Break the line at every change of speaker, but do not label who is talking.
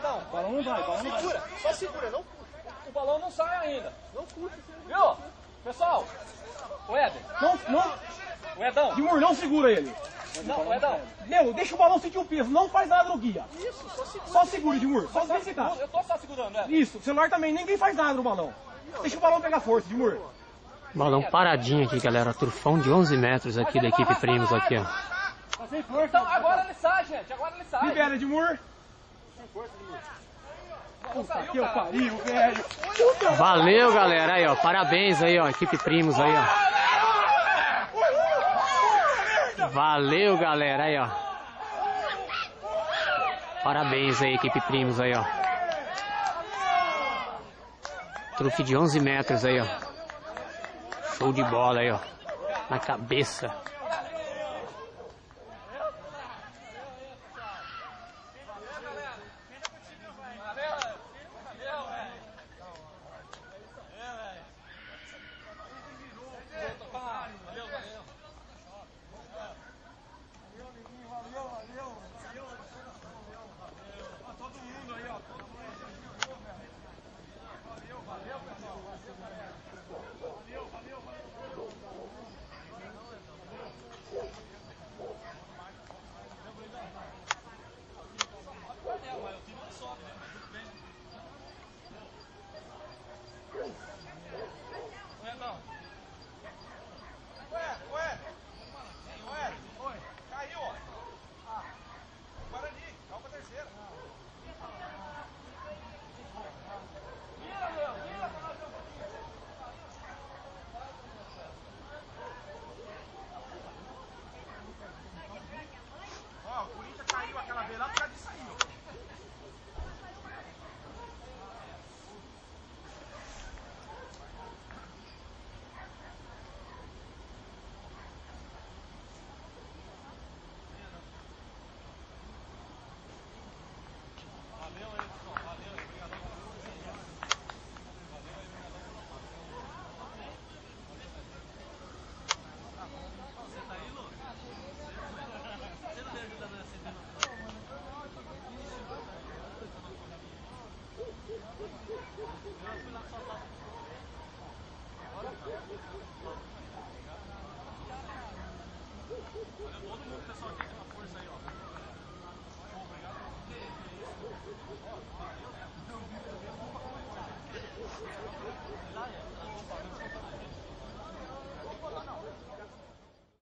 Edão.
O balão não vai, o balão não vai.
Segura, só segura, não puxa.
O balão não sai ainda.
Não puxa.
Viu? Pessoal, o Éder.
Não,
O Edão.
Timur, não segura ele.
Não, o Edão.
Meu, deixa o balão sentir o peso, não faz nada no guia.
Isso, só segura.
Só segura, Timur, só verificar.
Eu tô só segurando, Éder.
Isso, o celular também, ninguém faz nada no balão. Deixa o balão pegar força, Timur.
Balão paradinho aqui, galera. Trufão de 11 metros aqui da equipe Primos aqui, ó.
Tá sem força.
Então, agora ele sai, gente. Agora ele sai.
Libera, Timur. Puta que eu pariu, velho.
Valeu, galera. Aí, ó. Parabéns aí, ó. Equipe Primos aí, ó. Valeu, galera. Aí, ó. Parabéns aí, equipe Primos aí, ó. Trufe de 11 metros aí, ó. Show de bola aí, ó. Na cabeça.